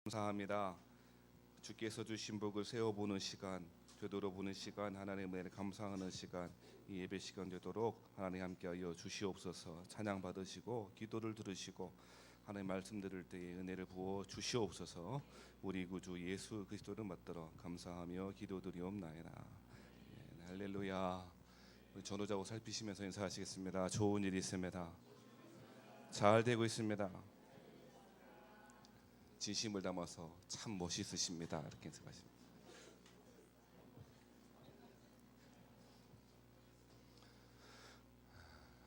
감사합니다. 주께서 주신 복을 세어보는 시간, 되돌아보는 시간, 하나님의 은혜를 감사하는 시간, 이 예배 시간 되도록 하나님 함께하여 주시옵소서. 찬양 받으시고 기도를 들으시고 하나님 말씀 들을 때에 은혜를 부어 주시옵소서. 우리 구주 예수 그리스도를 받들어 감사하며 기도드리옵나이다. 예, 할렐루야. 우리 전도자고 살피시면서 인사하시겠습니다. 좋은 일이 있습니다. 잘 되고 있습니다. 진심을 담아서 참 멋있으십니다. 이렇게 생각하십니다.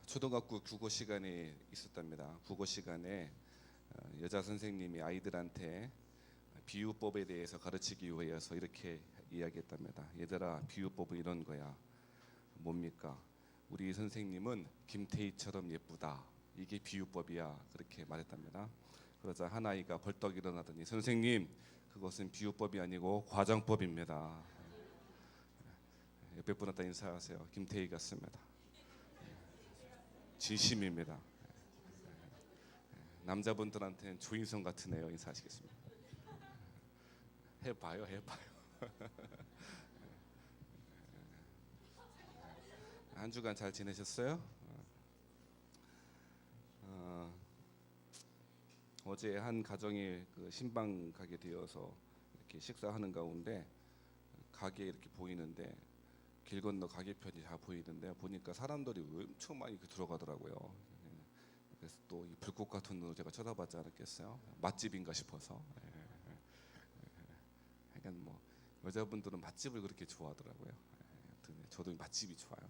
초등학교 국어 시간에 있었답니다. 국어 시간에 여자 선생님이 아이들한테 비유법에 대해서 가르치기 위해서 이렇게 이야기했답니다. 얘들아, 비유법은 이런 거야. 뭡니까? 우리 선생님은 김태희처럼 예쁘다. 이게 비유법이야. 그렇게 말했답니다. 그러자 한 아이가 벌떡 일어나더니 선생님, 그것은 비유법이 아니고 과장법입니다. 옆에 분한테 인사하세요. 김태희 같습니다. 진심입니다. 남자분들한테는 조인성 같은 애요. 인사하시겠습니다. 해봐요. 한 주간 잘 지내셨어요? 어제 한 가정이 신방 가게 되어서 이렇게 식사하는 가운데 가게 이렇게 보이는데 길 건너 가게편이 다 보이는데 보니까 사람들이 엄청 많이 들어가더라고요. 그래서 또 이 불꽃 같은 눈으로 제가 쳐다봤지 않았겠어요? 맛집인가 싶어서. 그러니까 뭐 여자분들은 맛집을 그렇게 좋아하더라고요. 저도 맛집이 좋아요.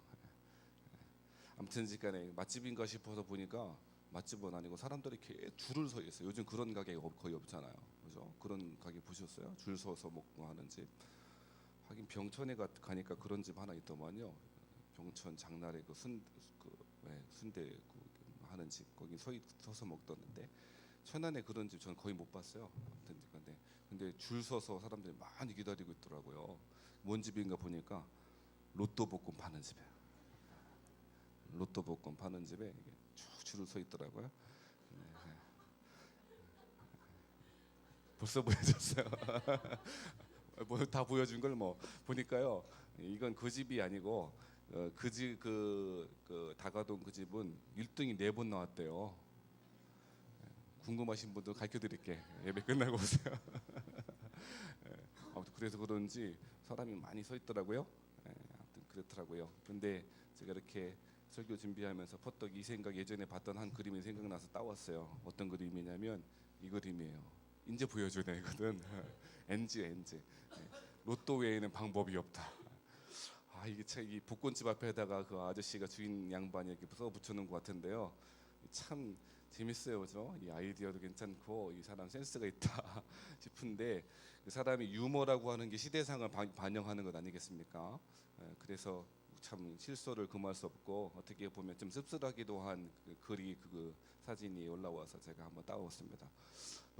아무튼간에 맛집인가 싶어서 보니까 맛집은 아니고 사람들이 이렇게 줄을 서 있어요. 요즘 그런 가게가 거의 없잖아요. 그죠? 그런 가게 보셨어요? 줄 서서 먹고 하는 집. 하긴 병천에 가니까 그런 집 하나 있더만요. 병천 장날에 순대 하는 집 거기 서서 먹던데 천안에 그런 집 저는 거의 못 봤어요. 아무튼 근데 줄 서서 사람들이 많이 기다리고 있더라고요. 뭔 집인가 보니까 로또 복권 파는 집이에요. 로또 복권 파는 집에 쭉 줄을 서 있더라고요. 네. 벌써 보여줬어요. 뭐 다 보여준 걸 뭐 보니까요. 이건 그 집이 아니고 그 다가동 그 집은 1등이 4번 나왔대요. 궁금하신 분들 가르쳐 드릴게. 예배 끝나고 오세요. 아무튼 그래서 그런지 사람이 많이 서 있더라고요. 아무튼 그렇더라고요. 근데 제가 이렇게 설교 준비하면서 퍼뜩 이 생각 예전에 봤던 한 그림이 생각나서 따왔어요. 어떤 그림이냐면 이 그림이에요. 이제 보여줘야 되거든. NG. 로또 외에는 방법이 없다. 아, 이게 참 이 복권집 앞에다가 그 아저씨가 주인 양반이 이렇게 써 붙여놓은 것 같은데요. 참 재밌어요, 그죠? 이 아이디어도 괜찮고 이 사람 센스가 있다 싶은데 그 사람이 유머라고 하는 게 시대상을 반영하는 것 아니겠습니까? 그래서 참 실소를 금할 수 없고 어떻게 보면 좀 씁쓸하기도 한 그 사진이 올라와서 제가 한번 따왔습니다.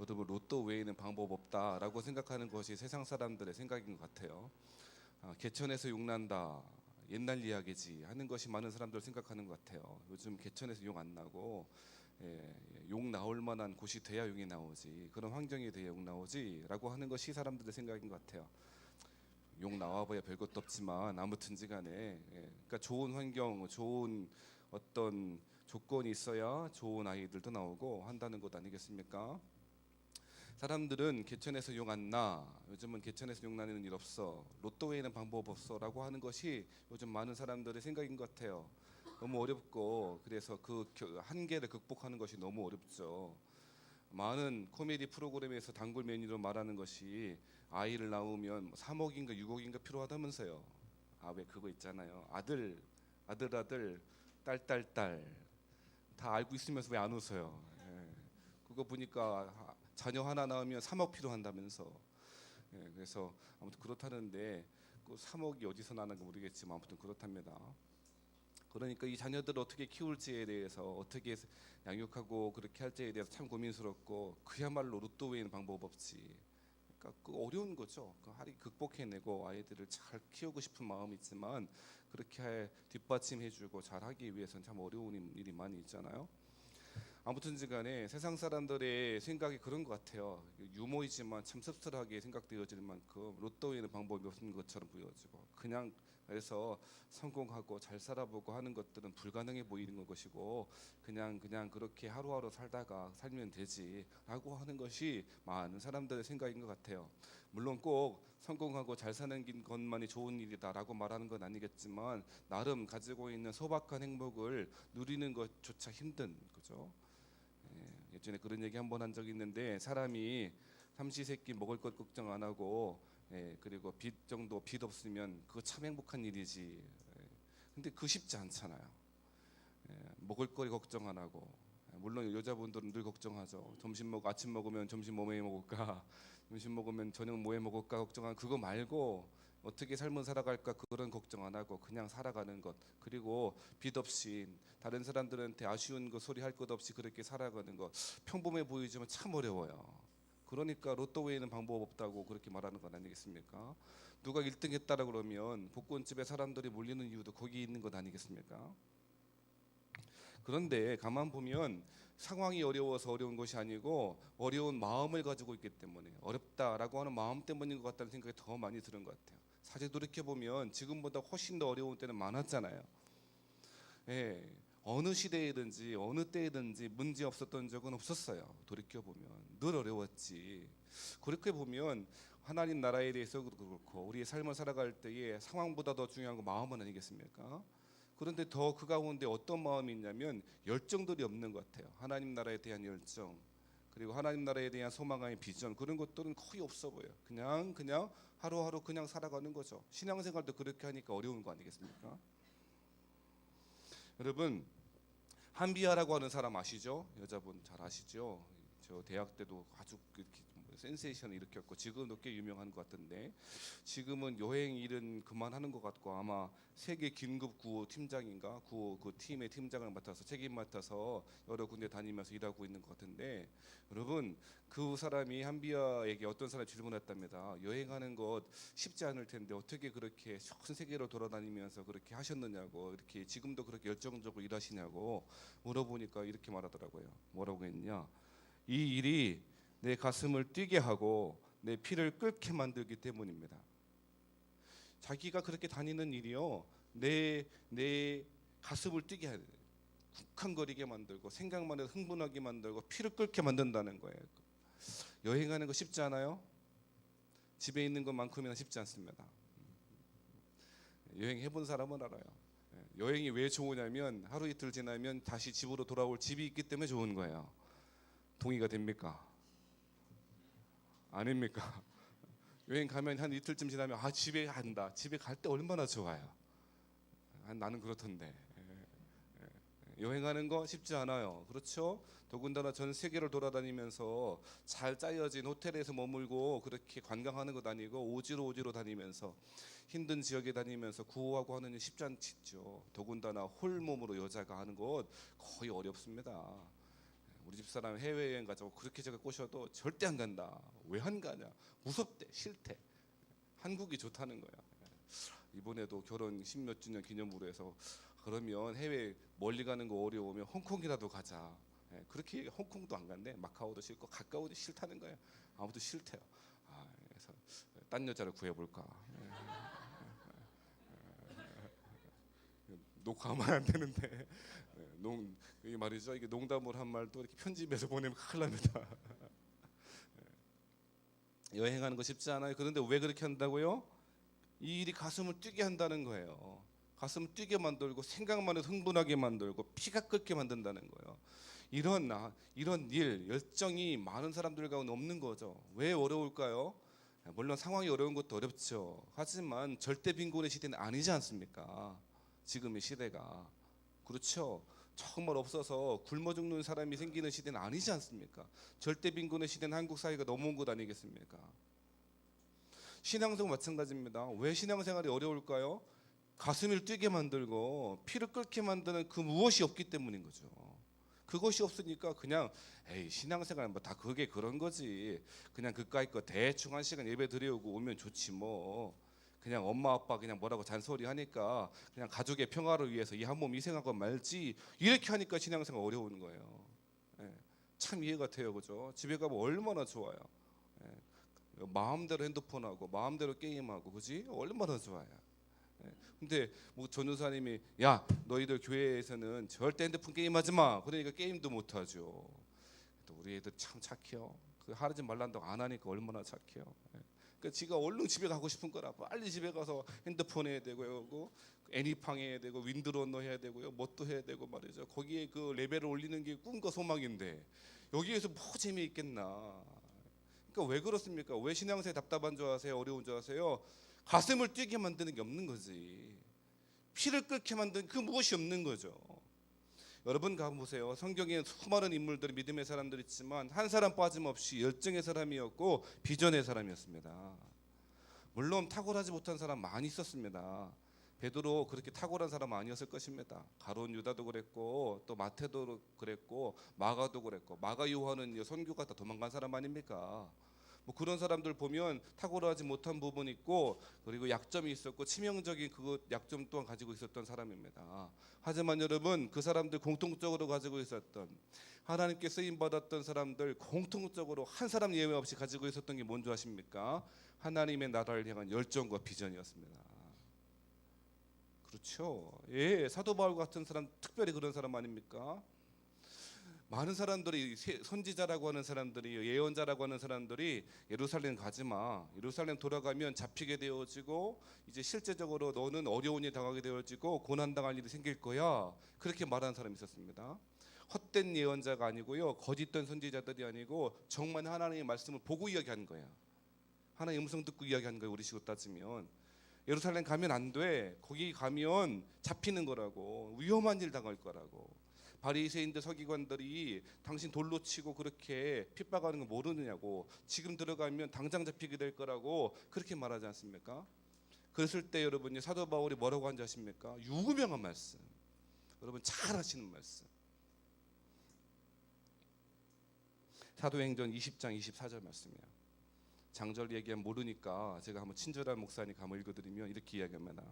여러분, 로또 외에는 방법 없다라고 생각하는 것이 세상 사람들의 생각인 것 같아요. 개천에서 용난다, 옛날 이야기지 하는 것이 많은 사람들 생각하는 것 같아요. 요즘 개천에서 용 안 나고 용 나올 만한 곳이 돼야 용이 나오지, 그런 환경이 돼야 용 나오지라고 하는 것이 사람들의 생각인 것 같아요. 용 나와봐야 별것도 없지만 아무튼지간에 그러니까 좋은 환경, 좋은 어떤 조건이 있어야 좋은 아이들도 나오고 한다는 것 아니겠습니까? 사람들은 개천에서 용 안 나, 요즘은 개천에서 용 나는 일 없어, 로또 외에는 방법 없어라고 하는 것이 요즘 많은 사람들의 생각인 것 같아요. 너무 어렵고 그래서 그 한계를 극복하는 것이 너무 어렵죠. 많은 코미디 프로그램에서 단골 메뉴로 말하는 것이 아이를 낳으면 3억인가 6억인가 필요하다면서요. 아, 왜 그거 있잖아요. 아들, 딸 다 알고 있으면서 왜 안 웃어요? 그거 보니까 자녀 하나 낳으면 3억 필요한다면서. 그래서 아무튼 그렇다는데 그 3억이 어디서 나는지 모르겠지만 아무튼 그렇답니다. 그러니까 이 자녀들을 어떻게 키울지에 대해서, 어떻게 양육하고 그렇게 할지에 대해서 참 고민스럽고 그야말로 로또 외에는 방법 없지. 그러니까 그 어려운 거죠. 그 하리 극복해내고 아이들을 잘 키우고 싶은 마음이 있지만 그렇게 뒷받침해주고 잘하기 위해서는 참 어려운 일이 많이 있잖아요. 아무튼간에 세상 사람들의 생각이 그런 것 같아요. 유머이지만 참 씁쓸하게 생각되어질 만큼 로또 외에는 방법이 없는 것처럼 보여지고, 그냥 그래서 성공하고 잘 살아보고 하는 것들은 불가능해 보이는 것이고, 그냥 그렇게 하루하루 살면 되지라고 하는 것이 많은 사람들의 생각인 것 같아요. 물론 꼭 성공하고 잘 사는 것만이 좋은 일이다라고 말하는 건 아니겠지만, 나름 가지고 있는 소박한 행복을 누리는 것조차 힘든 거죠. 예전에 그런 얘기 한번 한 적이 있는데, 사람이 삼시세끼 먹을 것 걱정 안 하고, 그리고 빚 없으면 그거 참 행복한 일이지. 근데 그거 쉽지 않잖아요. 먹을 거리 걱정 안 하고, 물론 여자분들은 늘 걱정하죠. 아침 먹으면 점심 뭐 해 먹을까, 점심 먹으면 저녁 뭐 해 먹을까 걱정한 그거 말고, 어떻게 삶을 살아갈까 그런 걱정 안 하고 그냥 살아가는 것, 그리고 빚 없이 다른 사람들한테 아쉬운 거 소리 할 것 없이 그렇게 살아가는 것, 평범해 보이지만 참 어려워요. 그러니까 로또 외에는 방법 없다고 그렇게 말하는 건 아니겠습니까? 누가 1등 했다라 그러면 복권집에 사람들이 몰리는 이유도 거기 있는 것 아니겠습니까? 그런데 가만 보면 상황이 어려워서 어려운 것이 아니고, 어려운 마음을 가지고 있기 때문에 어렵다라고 하는 마음 때문인 것 같다는 생각이 더 많이 드는 것 같아요. 사실 돌이켜 보면 지금보다 훨씬 더 어려운 때는 많았잖아요. 예, 어느 시대이든지 어느 때이든지 문제 없었던 적은 없었어요. 돌이켜 보면 늘 어려웠지. 그렇게 보면 하나님 나라에 대해서도 그렇고, 우리의 삶을 살아갈 때에 상황보다 더 중요한 건 마음은 아니겠습니까? 그런데 더 그 가운데 어떤 마음이 있냐면 열정들이 없는 것 같아요. 하나님 나라에 대한 열정, 그리고 하나님 나라에 대한 소망의 비전, 그런 것들은 거의 없어 보여요. 그냥 하루하루 그냥 살아가는 거죠. 신앙생활도 그렇게 하니까 어려운 거 아니겠습니까? 여러분, 한비아라고 하는 사람 아시죠? 여자분 잘 아시죠? 저 대학 때도 아주 센세이션을 일으켰고, 지금도 꽤 유명한 것 같은데, 지금은 여행 일은 그만하는 것 같고, 아마 세계 긴급 구호 팀장인가, 구호 그 팀의 팀장을 맡아서 책임 맡아서 여러 군데 다니면서 일하고 있는 것 같은데, 여러분, 그 사람이 한비아에게 어떤 사람이 질문했답니다. 여행하는 것 쉽지 않을 텐데 어떻게 그렇게 전 세계로 돌아다니면서 그렇게 하셨느냐고, 이렇게 지금도 그렇게 열정적으로 일하시냐고 물어보니까 이렇게 말하더라고요. 뭐라고 했냐? 이 일이 내 가슴을 뛰게 하고 내 피를 끓게 만들기 때문입니다. 자기가 그렇게 다니는 일이요, 내 가슴을 뛰게 하는, 쿵쾅거리게 만들고 생각만 해도 흥분하게 만들고 피를 끓게 만든다는 거예요. 여행하는 거 쉽지 않아요? 집에 있는 것만큼이나 쉽지 않습니다. 여행해본 사람은 알아요. 여행이 왜 좋으냐면 하루 이틀 지나면 다시 집으로 돌아올 집이 있기 때문에 좋은 거예요. 동의가 됩니까? 아닙니까? 여행 가면 한 이틀쯤 지나면 집에 간다. 집에 갈 때 얼마나 좋아요. 나는 그렇던데. 여행하는 거 쉽지 않아요. 그렇죠? 더군다나 전 세계를 돌아다니면서 잘 짜여진 호텔에서 머물고 그렇게 관광하는 것 아니고 오지로 다니면서 힘든 지역에 다니면서 구호하고 하는 일 쉽지 않죠. 더군다나 홀몸으로 여자가 하는 것 거의 어렵습니다. 우리 집사람 해외여행 가자고 그렇게 제가 꼬셔도 절대 안 간다. 왜 안 가냐? 무섭대, 싫대. 한국이 좋다는 거야. 이번에도 결혼 10몇 주년 기념으로 해서, 그러면 해외 멀리 가는 거 어려우면 홍콩이라도 가자. 그렇게 홍콩도 안 간대. 마카오도 싫고 가까워도 싫다는 거예요. 아무도 싫대요. 그래서 딴 여자를 구해볼까. 녹화하면 안 되는데. 이게 말이죠. 이게 농담으로 한 말도 이렇게 편집해서 보내면 큰일 납니다. 여행하는 거 쉽지 않아요. 그런데 왜 그렇게 한다고요? 이 일이 가슴을 뛰게 한다는 거예요. 가슴 뛰게 만들고 생각만 해도 흥분하게 만들고 피가 끓게 만든다는 거예요. 이런 일, 열정이 많은 사람들 가운데 없는 거죠. 왜 어려울까요? 물론 상황이 어려운 것도 어렵죠. 하지만 절대 빈곤의 시대는 아니지 않습니까? 지금의 시대가. 그렇죠. 정말 없어서 굶어 죽는 사람이 생기는 시대는 아니지 않습니까? 절대 빈곤의 시대는 한국 사회가 넘어온 것 아니겠습니까? 신앙도 마찬가지입니다. 왜 신앙생활이 어려울까요? 가슴을 뛰게 만들고 피를 끓게 만드는 그 무엇이 없기 때문인 거죠. 그것이 없으니까 그냥 신앙생활 뭐 다 그게 그런 거지. 그냥 그까이 거 대충 한 시간 예배 드리고 오면 좋지 뭐. 그냥 엄마 아빠 그냥 뭐라고 잔소리 하니까 그냥 가족의 평화를 위해서 이 한 몸 희생하고 말지, 이렇게 하니까 신앙생활 어려운 거예요. 참 이해가 돼요, 그죠? 집에 가면 얼마나 좋아요. 예. 마음대로 핸드폰하고 마음대로 게임하고, 그지? 얼마나 좋아요. 예. 근데 뭐 전도사님이 야 너희들 교회에서는 절대 핸드폰 게임하지 마. 그러니까 게임도 못 하죠. 또 우리 애들 참 착해요. 그 하지 말란다고 안 하니까 얼마나 착해요. 예. 그러니까 지가 얼른 집에 가고 싶은 거라 빨리 집에 가서 핸드폰 해야 되고요, 애니팡 해야 되고 윈드러너 해야 되고요, 뭣도 해야 되고 말이죠. 거기에 그 레벨을 올리는 게 꿈과 소망인데 여기에서 뭐 재미있겠나. 그러니까 왜 그렇습니까? 왜 신앙생활 답답한 줄 아세요? 어려운 줄 아세요? 가슴을 뛰게 만드는 게 없는 거지. 피를 끓게 만드는 그 무엇이 없는 거죠. 여러분 가보세요. 성경에 수많은 인물들이 믿음의 사람들이 있지만 한 사람 빠짐없이 열정의 사람이었고 비전의 사람이었습니다. 물론 탁월하지 못한 사람 많이 있었습니다. 베드로 그렇게 탁월한 사람 아니었을 것입니다. 가룟 유다도 그랬고 또 마태도 그랬고 마가도 그랬고, 마가 요한은 선교 갔다 도망간 사람 아닙니까? 뭐 그런 사람들 보면 탁월하지 못한 부분이 있고 그리고 약점이 있었고 치명적인 그 약점 또한 가지고 있었던 사람입니다. 하지만 여러분 그 사람들 공통적으로 가지고 있었던, 하나님께 쓰임 받았던 사람들 공통적으로 한 사람 예외 없이 가지고 있었던 게 뭔지 아십니까? 하나님의 나라를 향한 열정과 비전이었습니다. 그렇죠. 예, 사도 바울 같은 사람 특별히 그런 사람 아닙니까? 많은 사람들이 선지자라고 하는 사람들이, 예언자라고 하는 사람들이 예루살렘 가지 마. 예루살렘 돌아가면 잡히게 되어지고 이제 실제적으로 너는 어려운 일 당하게 되어지고 고난 당할 일이 생길 거야. 그렇게 말하는 사람이 있었습니다. 헛된 예언자가 아니고요, 거짓된 선지자들이 아니고 정말 하나님의 말씀을 보고 이야기하는 거야. 하나님의 음성 듣고 이야기하는 거예요. 우리식으로 따지면 예루살렘 가면 안 돼. 거기 가면 잡히는 거라고, 위험한 일 당할 거라고. 바리새인들 서기관들이 당신 돌로 치고 그렇게 핍박하는 거 모르느냐고, 지금 들어가면 당장 잡히게 될 거라고 그렇게 말하지 않습니까? 그랬을 때 여러분이 사도 바울이 뭐라고 한지 아십니까? 유명한 말씀, 여러분 잘 아시는 말씀, 사도행전 20장 24절 말씀이에요. 장절 얘기하면 모르니까 제가 한번 친절한 목사니까 한번 읽어드리면 이렇게 이야기합니다.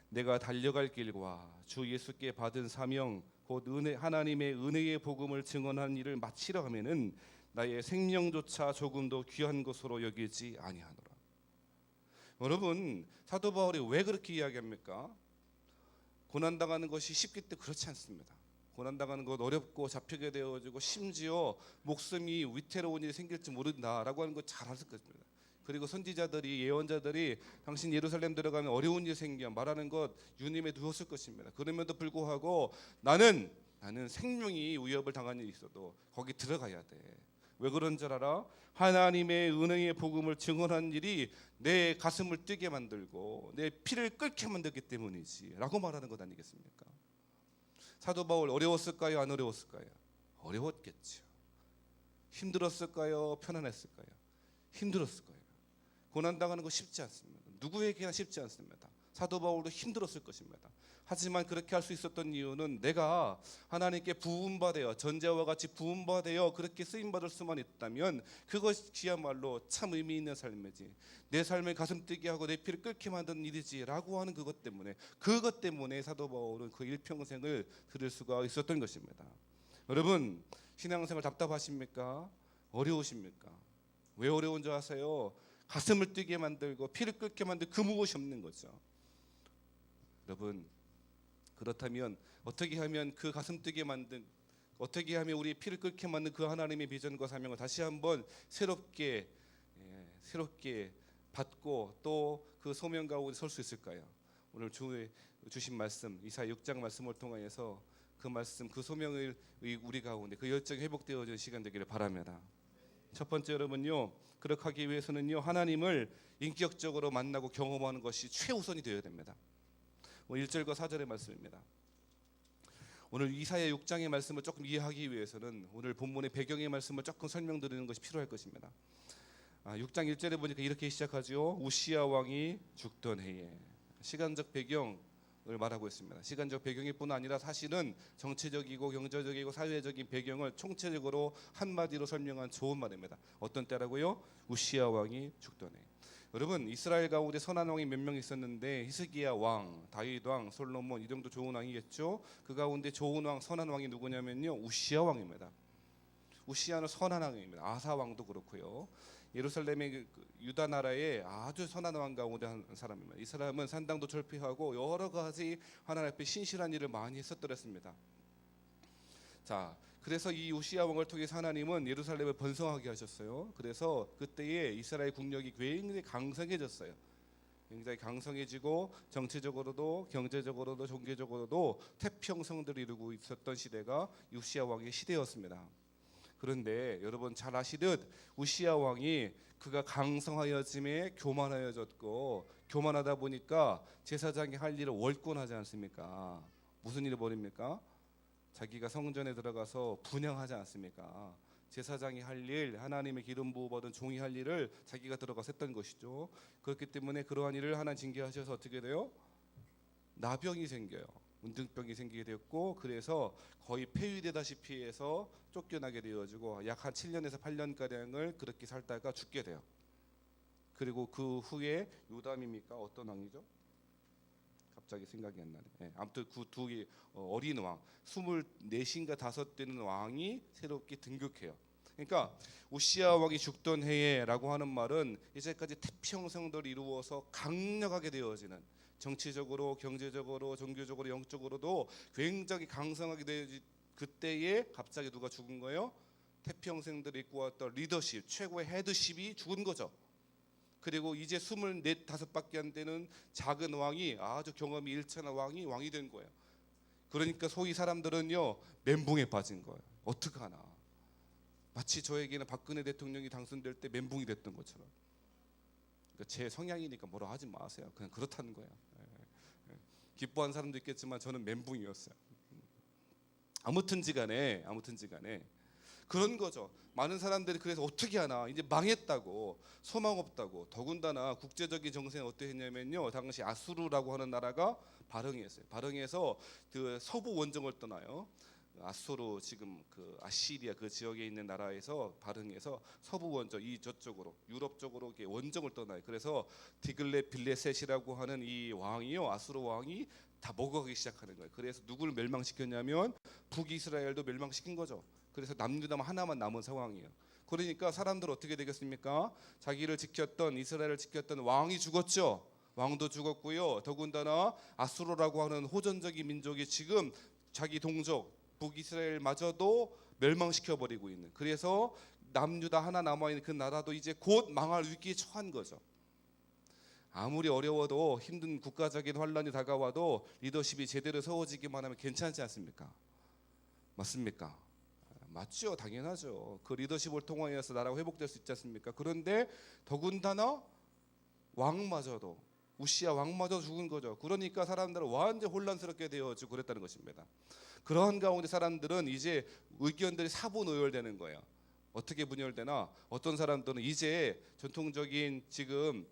내가 달려갈 길과 주 예수께 받은 사명 곧 은혜, 하나님의 은혜의 복음을 증언한 일을 마치려 하면은 나의 생명조차 조금도 귀한 것으로 여기지 아니하노라. 여러분 사도 바울이 왜 그렇게 이야기합니까? 고난당하는 것이 쉽기 때문에 그렇지 않습니다. 고난당하는 것 어렵고 잡히게 되어지고 심지어 목숨이 위태로운 일이 생길지 모른다라고 하는 거 잘 아실 것입니다. 그리고 선지자들이, 예언자들이 당신 예루살렘 들어가면 어려운 일이 생겨 말하는 것 유념해 두었을 것입니다. 그럼에도 불구하고 나는 생명이 위협을 당한 일이 있어도 거기 들어가야 돼. 왜 그런 줄 알아? 하나님의 은혜의 복음을 증언한 일이 내 가슴을 뛰게 만들고 내 피를 끓게 만들기 때문이지 라고 말하는 것 아니겠습니까? 사도 바울 어려웠을까요? 안 어려웠을까요? 어려웠겠죠. 힘들었을까요? 편안했을까요? 힘들었을 거예요. 고난당하는 거 쉽지 않습니다. 누구에게나 쉽지 않습니다. 사도 바울도 힘들었을 것입니다. 하지만 그렇게 할 수 있었던 이유는 내가 하나님께 부음받아요, 전제와 같이 부음받아요 그렇게 쓰임받을 수만 있다면 그것이야말로 참 의미 있는 삶이지, 내 삶을 가슴 뛰게 하고 내 피를 끓게 만드는 일이지 라고 하는 그것 때문에 사도 바울은 그 일평생을 들을 수가 있었던 것입니다. 여러분 신앙생활 답답하십니까? 어려우십니까? 왜 어려운 줄 아세요? 가슴을 뛰게 만들고 피를 끓게 만들 그 무엇이 없는 거죠. 여러분 그렇다면 어떻게 하면 그 가슴 뛰게 만든, 어떻게 하면 우리 피를 끓게 만든 그 하나님의 비전과 사명을 다시 한번 새롭게 받고 또 그 소명 가운데 설 수 있을까요? 오늘 주신 말씀 이사야 6장 말씀을 통하여서 그 말씀, 그 소명을 우리 가운데 그 열정이 회복되어지는 시간 되기를 바랍니다. 첫 번째 여러분요, 그렇게 하기 위해서는요 하나님을 인격적으로 만나고 경험하는 것이 최우선이 되어야 됩니다. 1절과 4절의 말씀입니다. 오늘 이사야 6장의 말씀을 조금 이해하기 위해서는 오늘 본문의 배경의 말씀을 조금 설명드리는 것이 필요할 것입니다. 6장 1절에 보니까 이렇게 시작하죠. 우시야 왕이 죽던 해에. 시간적 배경을 말하고 있습니다. 시간적 배경일 뿐 아니라 사실은 정치적이고 경제적이고 사회적인 배경을 총체적으로 한마디로 설명한 좋은 말입니다. 어떤 때라고요? 우시야 왕이 죽던 해. 여러분 이스라엘 가운데 선한 왕이 몇 명 있었는데 히스기야 왕, 다윗 왕, 솔로몬 이 정도 좋은 왕이겠죠. 그 가운데 좋은 왕, 선한 왕이 누구냐면요 우시야 왕입니다. 우시야는 선한 왕입니다. 아사 왕도 그렇고요. 예루살렘의 유다 나라의 아주 선한 왕 가운데 한 사람입니다. 이 사람은 산당도 철폐하고 여러 가지 하나님 앞에 신실한 일을 많이 했었더랬습니다. 자, 그래서 이 우시야 왕을 통해서 하나님은 예루살렘을 번성하게 하셨어요. 그래서 그때에 이스라엘 국력이 굉장히 강성해졌어요. 굉장히 강성해지고 정치적으로도 경제적으로도 종교적으로도 태평성들을 이루고 있었던 시대가 우시야 왕의 시대였습니다. 그런데 여러분 잘 아시듯 우시야 왕이 그가 강성하여짐에 교만하여졌고, 교만하다 보니까 제사장이 할 일을 월권하지 않습니까? 무슨 일을 벌입니까? 자기가 성전에 들어가서 분향하지 않습니까? 제사장이 할 일, 하나님의 기름 부어 받은 종이 할 일을 자기가 들어가서 했던 것이죠. 그렇기 때문에 그러한 일을 하나 징계하셔서 어떻게 돼요? 나병이 생겨요. 문둥병이 생기게 되었고, 그래서 거의 폐위되다시피 해서 쫓겨나게 되어지고 약 한 7년에서 8년가량을 그렇게 살다가 죽게 돼요. 그리고 그 후에 요담입니까? 어떤 왕이죠? 갑자기 생각이 안 나네. 네, 아무튼 그 두 어린 왕, 24인가 5되는 왕이 새롭게 등극해요. 그러니까 우시야 왕이 죽던 해에라고 하는 말은 이제까지 태평성들을 이루어서 강력하게 되어지는, 정치적으로, 경제적으로, 종교적으로, 영적으로도 굉장히 강성하게 되어지, 그때에 갑자기 누가 죽은 거예요? 태평성들을 이끌어왔던 리더십, 최고의 헤드십이 죽은 거죠. 그리고 이제 24, 5밖에 안 되는 작은 왕이, 아주 경험이 일천한 왕이 된 거예요. 그러니까 소위 사람들은요, 멘붕에 빠진 거예요. 어떡하나. 마치 저에게는 박근혜 대통령이 당선될 때 멘붕이 됐던 것처럼. 그러니까 제 성향이니까 뭐라 하지 마세요. 그냥 그렇다는 거예요. 기뻐하는 사람도 있겠지만 저는 멘붕이었어요. 아무튼지간에 그런 거죠. 많은 사람들이 그래서 어떻게 하나, 이제 망했다고, 소망 없다고. 더군다나 국제적인 정세는 어떠했냐면요, 당시 아수르라고 하는 나라가 발흥했어요. 발흥해서 그 서부 원정을 떠나요. 아수르, 지금 그 아시리아 그 지역에 있는 나라에서 발흥해서 서부 원정, 이 저쪽으로 유럽 쪽으로 이렇게 원정을 떠나요. 그래서 디글렛 빌레셋이라고 하는 이 왕이요, 아수르 왕이 다 먹어가기 시작하는 거예요. 그래서 누구를 멸망시켰냐면 북이스라엘도 멸망시킨 거죠. 그래서 남유다만 하나만 남은 상황이에요. 그러니까 사람들 어떻게 되겠습니까? 자기를 지켰던, 이스라엘을 지켰던 왕이 죽었죠. 왕도 죽었고요. 더군다나 아수르라고 하는 호전적인 민족이 지금 자기 동족 북이스라엘마저도 멸망시켜 버리고 있는, 그래서 남유다 하나 남아 있는 그 나라도 이제 곧 망할 위기에 처한 거죠. 아무리 어려워도, 힘든 국가적인 환란이 다가와도 리더십이 제대로 세워지기만 하면 괜찮지 않습니까? 맞습니까? 맞죠, 당연하죠. 그 리더십을 통하여서 나라가 회복될 수 있지 않습니까? 그런데 더군다나 왕마저도, 우시야 왕마저 죽은 거죠. 그러니까 사람들은 완전 혼란스럽게 되어지고 그랬다는 것입니다. 그러한 가운데 사람들은 이제 의견들이 사분오열되는 거예요. 어떻게 분열되나? 어떤 사람들은 이제 전통적인 지금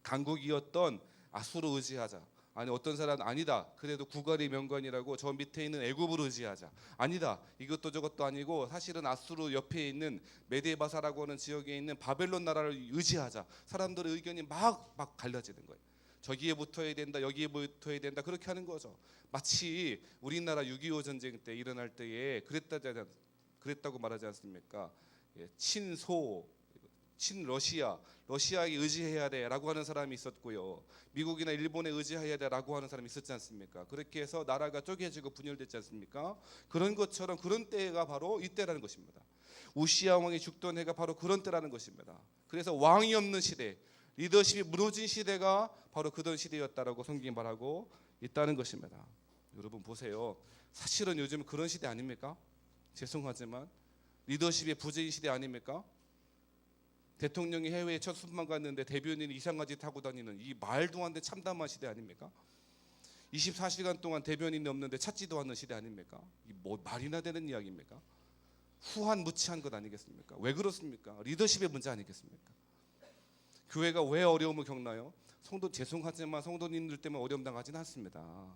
강국이었던 아수르 의지하자. 아니, 어떤 사람은 아니다, 그래도 구갈이 명관이라고 저 밑에 있는 애굽을 의지하자. 아니다, 이것도 저것도 아니고 사실은 아수르 옆에 있는 메데바사라고 하는 지역에 있는 바벨론 나라를 의지하자. 사람들의 의견이 막 갈려지는 거예요. 저기에 붙어야 된다, 여기에 붙어야 된다, 그렇게 하는 거죠. 마치 우리나라 6.25 전쟁 때 일어날 때에 그랬다고 말하지 않습니까? 친소, 친러시아, 러시아에 의지해야 돼라고 하는 사람이 있었고요. 미국이나 일본에 의지해야 돼라고 하는 사람이 있었지 않습니까? 그렇게 해서 나라가 쪼개지고 분열됐지 않습니까? 그런 것처럼 그런 때가 바로 이때라는 것입니다. 우시야 왕이 죽던 해가 바로 그런 때라는 것입니다. 그래서 왕이 없는 시대, 리더십이 무너진 시대가 바로 그런 시대였다라고 성경이 말하고 있다는 것입니다. 여러분 보세요. 사실은 요즘 그런 시대 아닙니까? 죄송하지만 리더십의 부재인 시대 아닙니까? 대통령이 해외에 첫 순방 갔는데 대변인이 이상한 짓 하고 다니는 이 말도 안 되는 참담한 시대 아닙니까? 24시간 동안 대변인이 없는데 찾지도 않는 시대 아닙니까? 이 뭐 말이나 되는 이야기입니까? 후한무치한 것 아니겠습니까? 왜 그렇습니까? 리더십의 문제 아니겠습니까? 교회가 왜 어려움을 겪나요? 죄송하지만 성도님들 때문에 어려움 당하지는 않습니다.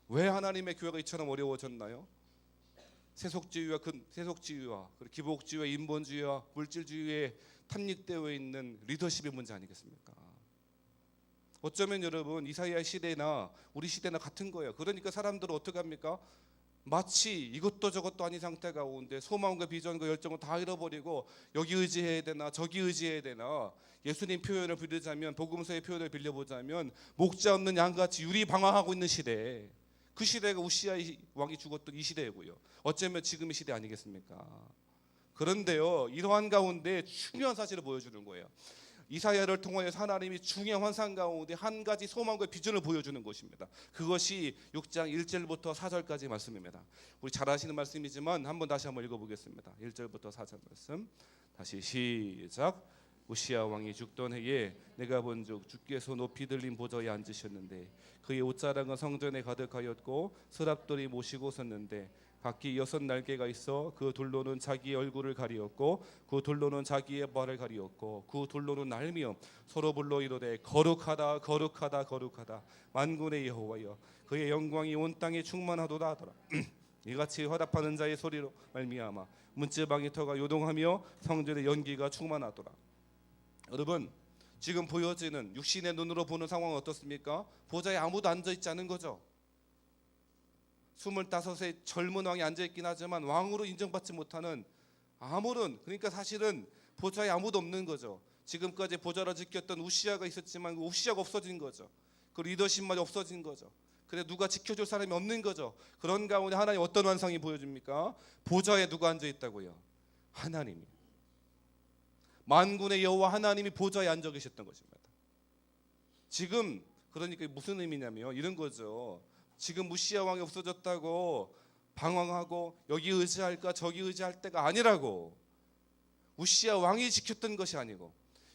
왜 하나님의 교회가 이처럼 어려워졌나요? 세속주의와 그리고 기복주의와 인본주의와 물질주의에 탐닉되어 있는 리더십의 문제 아니겠습니까? 어쩌면 여러분 이사야 시대나 우리 시대나 같은 거예요. 그러니까 사람들은 어떻게 합니까? 마치 이것도 저것도 아닌 상태 가운데 소망과 비전과 열정을 다 잃어버리고 여기 의지해야 되나 저기 의지해야 되나, 예수님 표현을 빌리자면, 복음서의 표현을 빌려보자면 목자 없는 양같이 유리방황하고 있는 시대, 그 시대가 우시아 왕이 죽었던 이 시대고요. 어쩌면 지금의 시대 아니겠습니까? 그런데요, 이러한 가운데 중요한 사실을 보여주는 거예요. 이사야를 통하여서 하나님이 중요한 환상 가운데 한 가지 소망과 비전을 보여주는 것입니다. 그것이 6장 1절부터 4절까지 말씀입니다. 우리 잘 아시는 말씀이지만 다시 한번 읽어보겠습니다. 1절부터 4절 말씀 다시 시작. 우시아 왕이 죽던 해에 내가 본즉 주께서 높이 들린 보좌에 앉으셨는데 그의 옷자락은 성전에 가득하였고 서랍들이 모시고 섰는데 각기 6날개가 있어 그 둘로는 자기의 얼굴을 가리었고 그 둘로는 자기의 발을 가리었고 그 둘로는 날며 서로 불러 이르되 거룩하다 거룩하다 거룩하다 만군의 여호와여 그의 영광이 온 땅에 충만하도다 하더라. 이같이 화답하는 자의 소리로 말미암아 문지방의 터가 요동하며 성전의 연기가 충만하더라. 여러분, 지금 보여지는 육신의 눈으로 보는 상황은 어떻습니까? 보좌에 아무도 앉아있지 않은 거죠. 25세 젊은 왕이 앉아있긴 하지만 왕으로 인정받지 못하는 아무런, 그러니까 사실은 보좌에 아무도 없는 거죠. 지금까지 보좌를 지켰던 우시아가 있었지만 그 우시아가 없어진 거죠. 그 리더십마저 없어진 거죠. 그래 누가 지켜줄 사람이 없는 거죠. 그런 가운데 하나님 어떤 환상이 보여줍니까? 보좌에 누가 앉아있다고요? 하나님이, 만군의 여호와 하나님이 보좌에 앉아 계셨던 것입니다. 지금 그러니까 무슨 의미냐면 이런 거죠. 지금 우시아 왕이 없어졌다고 방황하고 여기 의지할까 저기 의지할 때가 아니라고. 우시아 왕이 지켰던 것이 아니고,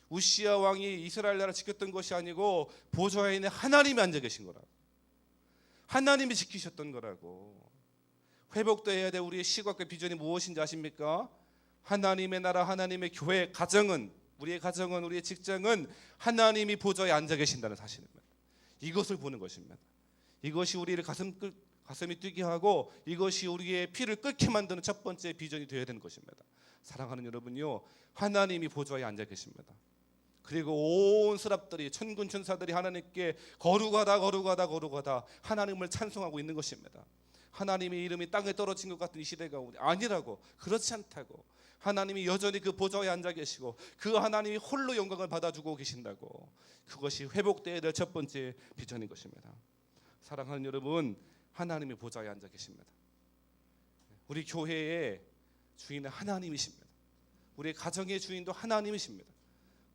우시아 왕이 이스라엘 나라 지켰던 것이 아니고 보좌에 있는 하나님이 앉아 계신 거라고. 하나님이 지키셨던 거라고. 회복돼야 될 우리의 시각과 비전이 무엇인지 아십니까? 하나님의 나라, 하나님의 교회, 가정은, 우리의 가정은, 우리의 직장은 하나님이 보좌에 앉아 계신다는 사실입니다. 이것을 보는 것입니다. 이것이 우리를 가슴이 뛰게 하고 이것이 우리의 피를 끓게 만드는 첫 번째 비전이 되어야 되는 것입니다. 사랑하는 여러분요, 하나님이 보좌에 앉아 계십니다. 그리고 온 서랍들이, 천군 천사들이 하나님께 거룩하다 거룩하다 거룩하다 하나님을 찬송하고 있는 것입니다. 하나님의 이름이 땅에 떨어진 것 같은 이 시대 가운데 아니라고, 그렇지 않다고. 하나님이 여전히 그 보좌에 앉아 계시고 그 하나님이 홀로 영광을 받아주고 계신다고. 그것이 회복되어야 될 첫 번째 비전인 것입니다. 사랑하는 여러분, 하나님이 보좌에 앉아 계십니다. 우리 교회의 주인은 하나님이십니다. 우리의 가정의 주인도 하나님이십니다.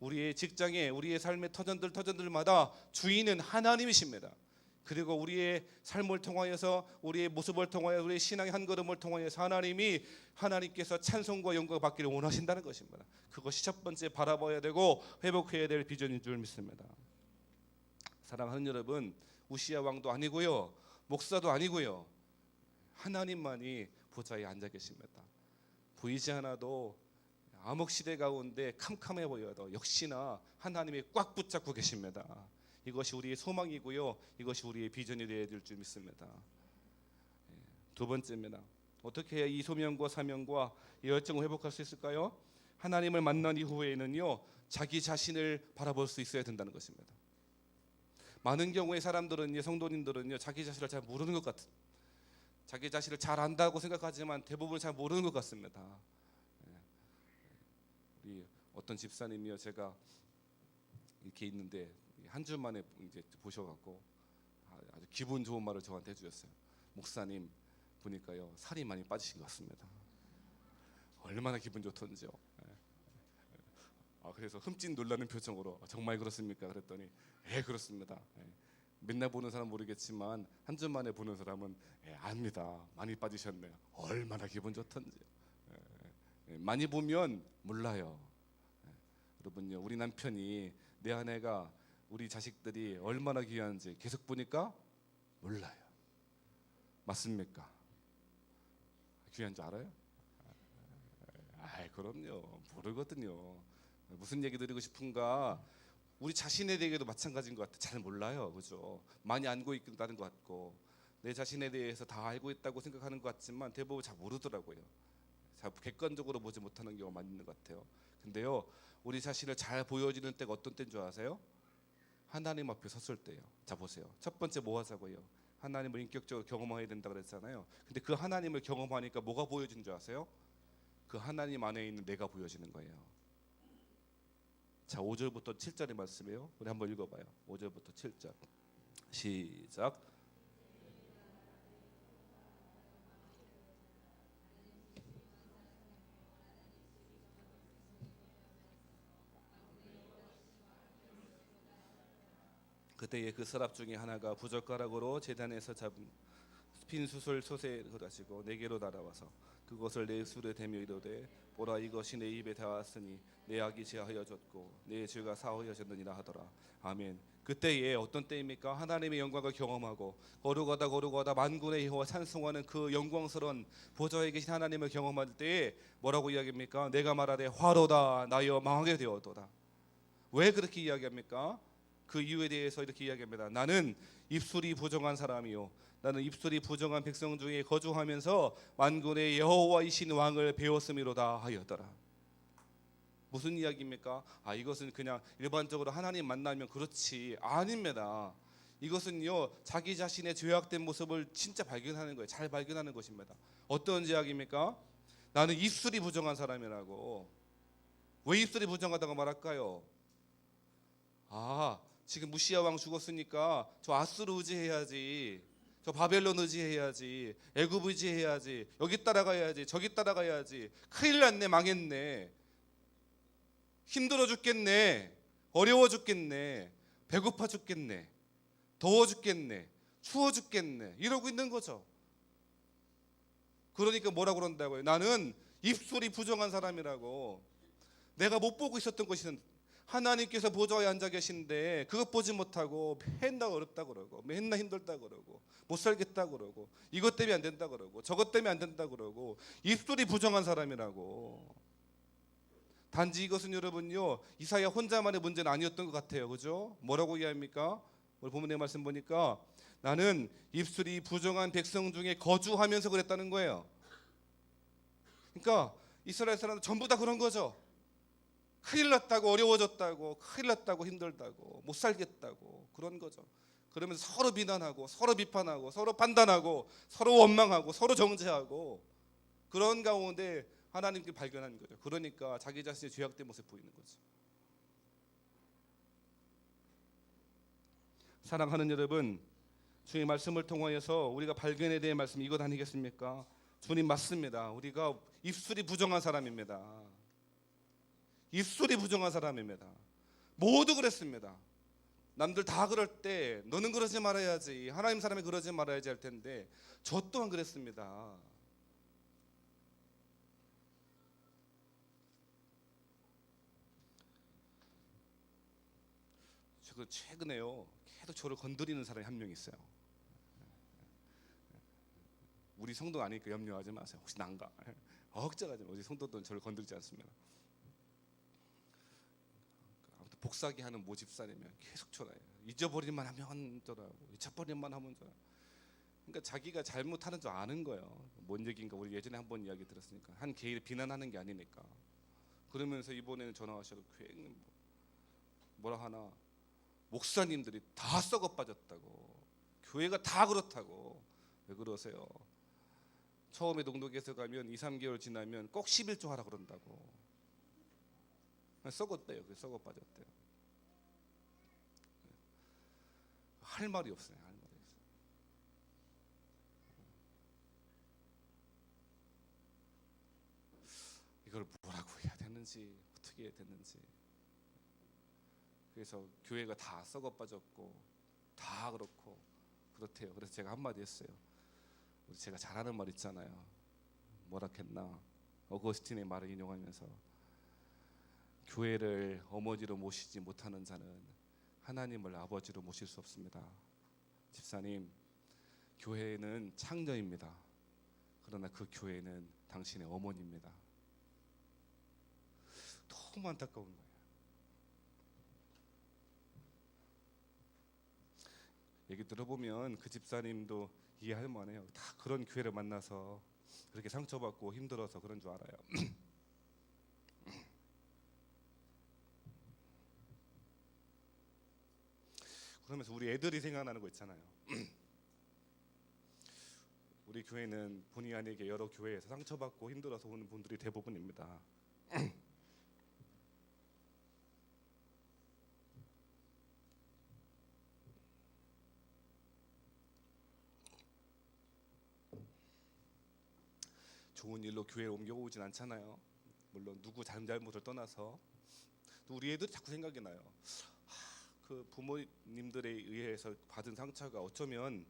우리의 직장에, 우리의 삶의 터전들마다 주인은 하나님이십니다. 그리고 우리의 삶을 통하여서, 우리의 모습을 통하여, 우리의 신앙의 한 걸음을 통하여서 하나님께서 찬송과 영광을 받기를 원하신다는 것입니다. 그것이 첫 번째 바라봐야 되고 회복해야 될 비전인 줄 믿습니다. 사랑하는 여러분, 우시아 왕도 아니고요, 목사도 아니고요, 하나님만이 보좌에 앉아 계십니다. 보이지 않아도 암흑 시대 가운데 캄캄해 보여도 역시나 하나님이 꽉 붙잡고 계십니다. 이것이 우리의 소망이고요, 이것이 우리의 비전이 되어야 될 줄 믿습니다. 두 번째입니다. 어떻게 해야 이 소명과 사명과 이 열정을 회복할 수 있을까요? 하나님을 만난 이후에는요, 자기 자신을 바라볼 수 있어야 된다는 것입니다. 많은 경우에 사람들은요, 성도님들은요, 자기 자신을 잘 모르는 것 같은, 자기 자신을 잘 안다고 생각하지만 대부분 잘 모르는 것 같습니다. 우리 어떤 집사님이요, 제가 이렇게 있는데 한 주 만에 이제 보셔갖고 아주 기분 좋은 말을 저한테 해주셨어요. 목사님 보니까요, 살이 많이 빠지신 것 같습니다. 얼마나 기분 좋던지요. 그래서 흠칫 놀라는 표정으로 정말 그렇습니까? 그랬더니 그렇습니다. 맨날 보는 사람 모르겠지만 한 주 만에 보는 사람은 압니다. 많이 빠지셨네요. 얼마나 기분 좋던지. 많이 보면 몰라요. 여러분요, 우리 남편이, 내 아내가, 우리 자식들이 얼마나 귀한지 계속 보니까 몰라요. 맞습니까? 귀한 줄 알아요? 그럼요, 모르거든요. 무슨 얘기 드리고 싶은가? 우리 자신에 대해서도 마찬가지인 것 같아요. 잘 몰라요, 그죠? 많이 알고 있다는 것 같고, 내 자신에 대해서 다 알고 있다고 생각하는 것 같지만 대부분 잘 모르더라고요. 잘 객관적으로 보지 못하는 경우가 많은 것 같아요. 근데요, 우리 자신을 잘 보여지는 때가 어떤 때인 줄 아세요? 하나님 앞에 섰을 때예요. 자, 보세요. 첫 번째 뭐 하자고요? 하나님을 인격적으로 경험해야 된다 그랬잖아요. 근데 그 하나님을 경험하니까 뭐가 보여지는 줄 아세요? 그 하나님 안에 있는 내가 보여지는 거예요. 자, 5절부터 7절의 말씀이에요. 우리 한번 읽어봐요. 5절부터 7절 시작. 그때에 그 서랍 중에 하나가 부젓가락으로 제단에서 잡은 빈수술 솥에 가지고 내게로 날아와서 그것을 내 술에 대며 이르되 보라, 이것이 내 입에 닿았으니 내 악이 제하여졌고 내 죄가 사하여졌느니라 하더라. 아멘. 그때에 어떤 때입니까? 하나님의 영광을 경험하고 거룩하다 만군의 여호와 찬송하는 그 영광스러운 보좌에 계신 하나님을 경험할 때에 뭐라고 이야기합니까? 내가 말하되 화로다 나여 망하게 되었도다. 왜 그렇게 이야기합니까? 그 이유에 대해서 이렇게 이야기합니다. 나는 입술이 부정한 사람이요, 나는 입술이 부정한 백성 중에 거주하면서 만군의 여호와이신 왕을 배웠음이로다 하였더라. 무슨 이야기입니까? 이것은 그냥 일반적으로 하나님 만나면 그렇지, 아닙니다. 이것은요, 자기 자신의 죄악된 모습을 진짜 발견하는 거예요. 잘 발견하는 것입니다. 어떤 죄악입니까? 나는 입술이 부정한 사람이라고. 왜 입술이 부정하다고 말할까요? 지금 무시아 왕 죽었으니까 저 아수르 의지해야지, 저 바벨론 의지해야지, 애굽 의지해야지, 여기 따라가야지, 저기 따라가야지, 큰일 났네, 망했네, 힘들어 죽겠네, 어려워 죽겠네, 배고파 죽겠네, 더워 죽겠네, 추워 죽겠네, 이러고 있는 거죠. 그러니까 뭐라고 그런다고요? 나는 입술이 부정한 사람이라고. 내가 못 보고 있었던 것이 하나님께서 보좌에 앉아 계신데 그것 보지 못하고 맨날 어렵다 그러고, 맨날 힘들다 그러고, 못 살겠다 그러고, 이것 때문에 안 된다 그러고, 저것 때문에 안 된다 그러고, 입술이 부정한 사람이라고. 단지 이것은 여러분요, 이사야 혼자만의 문제는 아니었던 것 같아요. 그죠? 뭐라고 이야기합니까? 오늘 본문의 말씀 보니까 나는 입술이 부정한 백성 중에 거주하면서 그랬다는 거예요. 그러니까 이스라엘 사람들 전부 다 그런 거죠. 큰일 났다고, 어려워졌다고, 큰일 났다고, 힘들다고, 못 살겠다고, 그런 거죠. 그러면서 서로 비난하고, 서로 비판하고, 서로 판단하고, 서로 원망하고, 서로 정죄하고, 그런 가운데 하나님께 발견한 거죠. 그러니까 자기 자신의 죄악된 모습 보이는 거죠. 사랑하는 여러분, 주의 말씀을 통하여서 우리가 발견해야 될 말씀이 이것 아니겠습니까? 주님 맞습니다. 우리가 입술이 부정한 사람입니다. 입술이 부정한 사람입니다. 모두 그랬습니다. 남들 다 그럴 때 너는 그러지 말아야지, 하나님 사람이 그러지 말아야지 할 텐데 저 또한 그랬습니다. 최근에요, 계속 저를 건드리는 사람이 한 명 있어요. 우리 성도 아니니까 염려하지 마세요. 혹시 난가? 걱정하지 마세요. 우리 성도들은 저를 건드리지 않습니다. 아무튼 복사기 하는 모집사라면 계속 전화해요. 잊어버릴만 하면 전화하고, 잊어버릴만 하면 전화. 그러니까 자기가 잘못하는 줄 아는 거예요. 뭔 얘기인가 우리 예전에 한번 이야기 들었으니까. 한 개인을 비난하는 게 아니니까. 그러면서 이번에는 전화하셔도 괜히 뭐라 하나, 목사님들이 다 썩어 빠졌다고, 교회가 다 그렇다고. 왜 그러세요? 처음에 동독에서 가면 2-3개월 지나면 꼭 11조 하라 그런다고. 썩었대요. 썩어 빠졌대요. 할 말이 없어요. 할 말이 없어요. 이걸 뭐라고 해야 되는지, 어떻게 해야 되는지. 그래서 교회가 다 썩어 빠졌고 다 그렇고 그렇대요. 그래서 제가 한마디 했어요. 우리 제가 잘하는 말 있잖아요. 뭐라 했나? 어거스틴의 말을 인용하면서, 교회를 어머니로 모시지 못하는 자는 하나님을 아버지로 모실 수 없습니다. 집사님, 교회는 창녀입니다. 그러나 그 교회는 당신의 어머니입니다. 너무 안타까운 거예요. 얘기 들어보면 그 집사님도 이해할 만해요. 다 그런 교회를 만나서 그렇게 상처받고 힘들어서 그런 줄 알아요. 그러면서 우리 애들이 생각나는 거 있잖아요. 우리 교회는 본의 아니게 여러 교회에서 상처받고 힘들어서 오는 분들이 대부분입니다. 좋은 일로 교회에 옮겨오진 않잖아요. 물론 누구 잘못을 떠나서 우리 애들이 자꾸 생각이 나요. 그 부모님들에 의해서 받은 상처가 어쩌면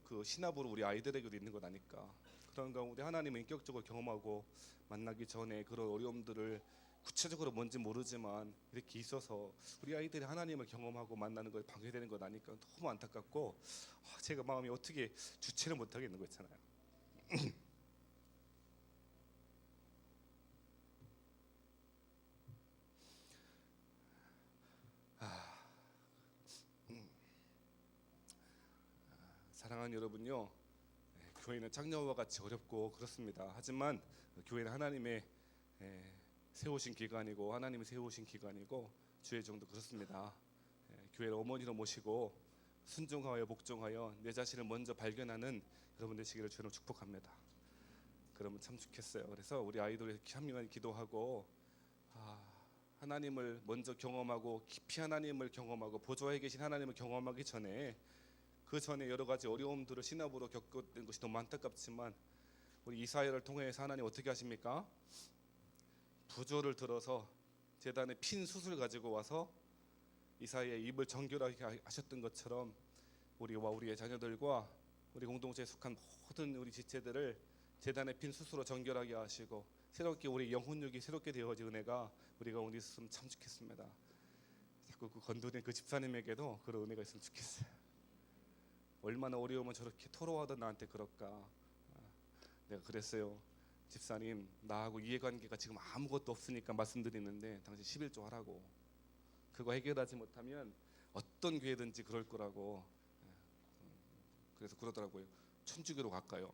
그 신압으로 우리 아이들에게도 있는 것 아닐까. 그런 가운데 하나님을 인격적으로 경험하고 만나기 전에 그런 어려움들을 구체적으로 뭔지 모르지만 이렇게 있어서 우리 아이들이 하나님을 경험하고 만나는 걸 방해되는 것 아닐까. 너무 안타깝고 제가 마음이 어떻게 주체를 못하겠는 거 있잖아요. 사랑하는 여러분요, 교회는 창녀와 같이 어렵고 그렇습니다. 하지만 교회는 하나님의 세우신 기관이고 하나님이 세우신 기관이고 주의 종도 그렇습니다. 교회를 어머니로 모시고 순종하여 복종하여 내 자신을 먼저 발견하는 여러분 되시기를 주로 축복합니다. 그러면 참 좋겠어요. 그래서 우리 아이들이 이렇게 한명한 기도하고 하나님을 먼저 경험하고 깊이 하나님을 경험하고 보좌에 계신 하나님을 경험하기 전에 그 전에 여러 가지 어려움들을 신압으로 겪었던 것이 너무 안타깝지만 우리 이사야를 통해서 하나님 어떻게 하십니까? 부조를 들어서 제단에 핀 숯을 가지고 와서 이사야의 입을 정결하게 하셨던 것처럼 우리와 우리의 자녀들과 우리 공동체에 속한 모든 우리 지체들을 제단에 핀 숯으로 정결하게 하시고 새롭게 우리 영혼육이 새롭게 되어진 은혜가 우리 가운데 있으면 참 좋겠습니다. 자꾸 그 건드린 그 집사님에게도 그런 은혜가 있으면 좋겠어요. 얼마나 어려우면 저렇게 토로하던 나한테 그럴까. 내가 그랬어요. 집사님, 나하고 이해관계가 지금 아무것도 없으니까 말씀드리는데 당신 11조 하라고. 그거 해결하지 못하면 어떤 교회든지 그럴 거라고. 그래서 그러더라고요. 천주교로 갈까요?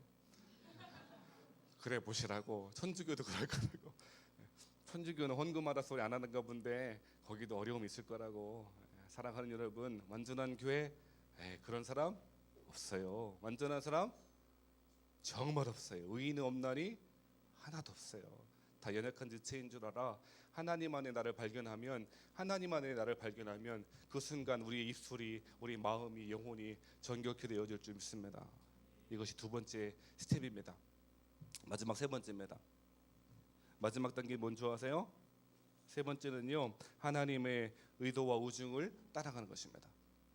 그래 보시라고. 천주교도 그럴 거라고. 천주교는 헌금하라 소리 안 하는가 본데 거기도 어려움이 있을 거라고. 사랑하는 여러분, 완전한 교회 그런 사람 없어요. 완전한 사람 정말 없어요. 의인은 없나니 하나도 없어요. 다 연약한 지체인 줄 알아. 하나님 안에 나를 발견하면 그 순간 우리의 입술이, 우리 마음이, 영혼이 정결케 되어질 줄 믿습니다. 이것이 두 번째 스텝입니다. 마지막 세 번째입니다. 마지막 단계 뭔지 아세요? 세 번째는요, 하나님의 의도와 우중을 따라가는 것입니다.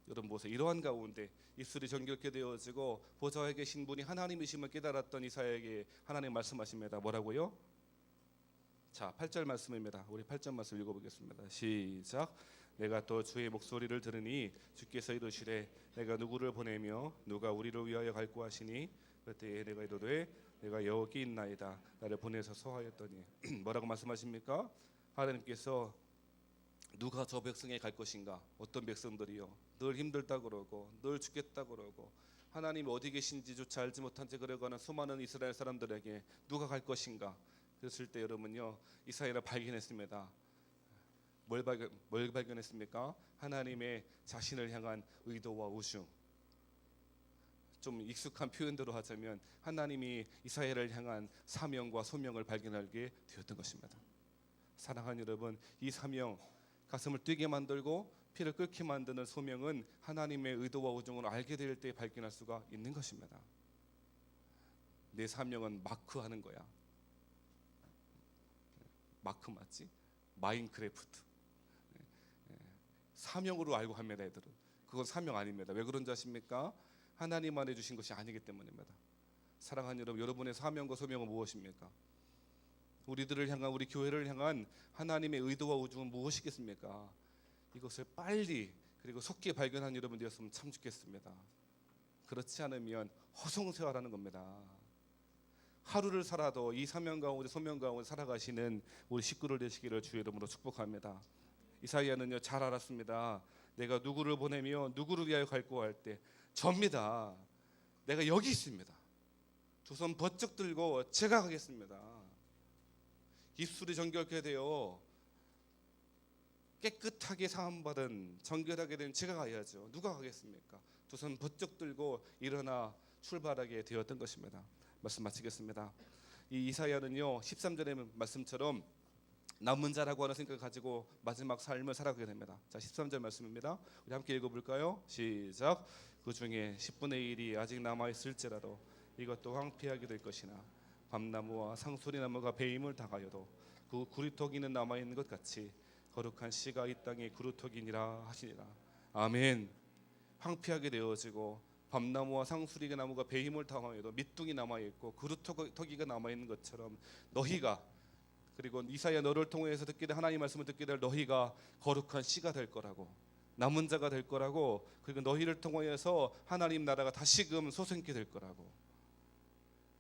여러분 보세요. 이러한 가운데 입술이 정결케 되어지고 보좌에 계신 분이 하나님이심을 깨달았던 이사야에게 하나님 말씀하십니다. 뭐라고요? 자, 8절 말씀입니다. 우리 8절 말씀 읽어보겠습니다. 시작. 내가 또 주의 목소리를 들으니 주께서 이르시되 내가 누구를 보내며 누가 우리를 위하여 갈고 하시니 그때에 내가 이르되 내가 여기 있나이다. 나를 보내소서 하였더니 뭐라고 말씀하십니까? 하나님께서 누가 저 백성에 갈 것인가? 어떤 백성들이요? 늘 힘들다 그러고 늘 죽겠다 그러고 하나님이 어디 계신지조차 알지 못한 채 그려가는 수많은 이스라엘 사람들에게 누가 갈 것인가? 그랬을 때 여러분요, 이사야를 발견했습니다. 뭘 발견했습니까? 하나님의 자신을 향한 의도와 우중. 좀 익숙한 표현대로 하자면 하나님이 이사야를 향한 사명과 소명을 발견하게 되었던 것입니다. 사랑하는 여러분, 이 사명, 가슴을 뛰게 만들고 피를 끓게 만드는 소명은 하나님의 의도와 우중을 알게 될 때 발견할 수가 있는 것입니다. 내 사명은 마크하는 거야. 마크 맞지? 마인크래프트. 사명으로 알고 합니다. 애들은. 그건 사명 아닙니다. 왜 그런지 아십니까? 하나님 안에 주신 것이 아니기 때문입니다. 사랑하는 여러분, 여러분의 사명과 소명은 무엇입니까? 우리들을 향한, 우리 교회를 향한 하나님의 의도와 우중은 무엇이겠습니까? 이것을 빨리 그리고 속히 발견한 여러분 되었으면 참 좋겠습니다. 그렇지 않으면 허송세월하는 겁니다. 하루를 살아도 이 사명 가운데 소명 가운데 살아가시는 우리 식구들 되시기를 주의 이름으로 축복합니다. 이사야는요, 잘 알았습니다. 내가 누구를 보내며 누구를 위하여 갈고 할 때 접니다. 내가 여기 있습니다. 두 손 번쩍 들고 제가 가겠습니다. 입술이 정결케 되어 깨끗하게 사함받은 정결하게 된 제가 가야죠. 누가 가겠습니까? 두 손 번쩍 들고 일어나 출발하게 되었던 것입니다. 말씀 마치겠습니다. 이 이사야는요 13절의 말씀처럼 남은 자라고 하는 생각을 가지고 마지막 삶을 살아가게 됩니다. 자 13절 말씀입니다. 우리 함께 읽어볼까요? 시작. 그 중에 10분의 1이 아직 남아있을지라도 이것도 황폐하게 될 것이나 밤나무와 상수리나무가 배임을 당하여도 그 구루터기는 남아있는 것 같이 거룩한 씨가 이 땅에 구루터기니라 하시니라. 아멘. 황폐하게 되어지고 밤나무와 상수리 나무가 배임을 당하여도 밑둥이 남아있고 구루터기가 남아있는 것처럼 너희가, 그리고 이사야 너를 통해서 듣게 될 하나님 말씀을 듣게 될 너희가 거룩한 씨가 될 거라고, 남은 자가 될 거라고, 그리고 너희를 통하여서 하나님 나라가 다시금 솟게 될 거라고.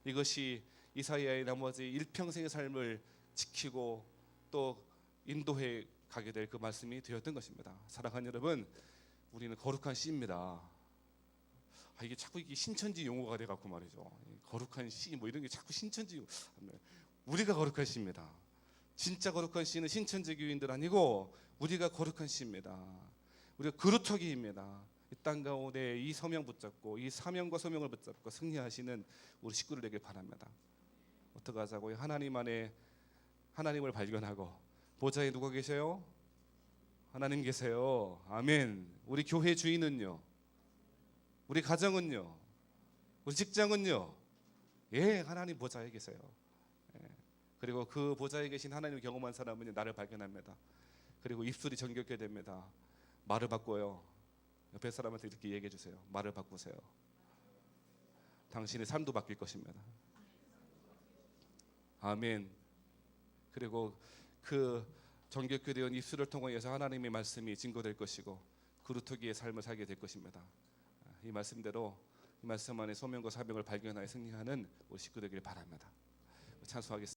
이것이 이사야의 나머지 일평생의 삶을 지키고 또 인도해 가게 될 그 말씀이 되었던 것입니다. 사랑하는 여러분, 우리는 거룩한 씨입니다. 이게 자꾸 이게 신천지 용어가 돼 갖고 말이죠. 거룩한 씨 뭐 이런 게 자꾸 신천지. 우리가 거룩한 씨입니다. 진짜 거룩한 씨는 신천지 교인들 아니고 우리가 거룩한 씨입니다. 우리가 그루터기입니다. 이 땅 가운데 이 소명 붙잡고 이 사명과 소명을 붙잡고 승리하시는 우리 식구들 되길 바랍니다. 어떻게 하자고요? 하나님 안에 하나님을 발견하고, 보좌에 누가 계세요? 하나님 계세요. 아멘. 우리 교회 주인은요? 우리 가정은요? 우리 직장은요? 예, 하나님 보좌에 계세요. 예. 그리고 그 보좌에 계신 하나님을 경험한 사람은 나를 발견합니다. 그리고 입술이 정겹게 됩니다. 말을 바꿔요. 옆에 사람한테 이렇게 얘기해 주세요. 말을 바꾸세요. 당신의 삶도 바뀔 것입니다. 아멘. 그리고 그 정겹게 되어 입술을 통하여서 하나님의 말씀이 증거될 것이고 그루터기의 삶을 살게 될 것입니다. 이 말씀대로 이 말씀 안에 소명과 사명을 발견하여 승리하는 우리 식구 되길 바랍니다. 찬송하겠습니다.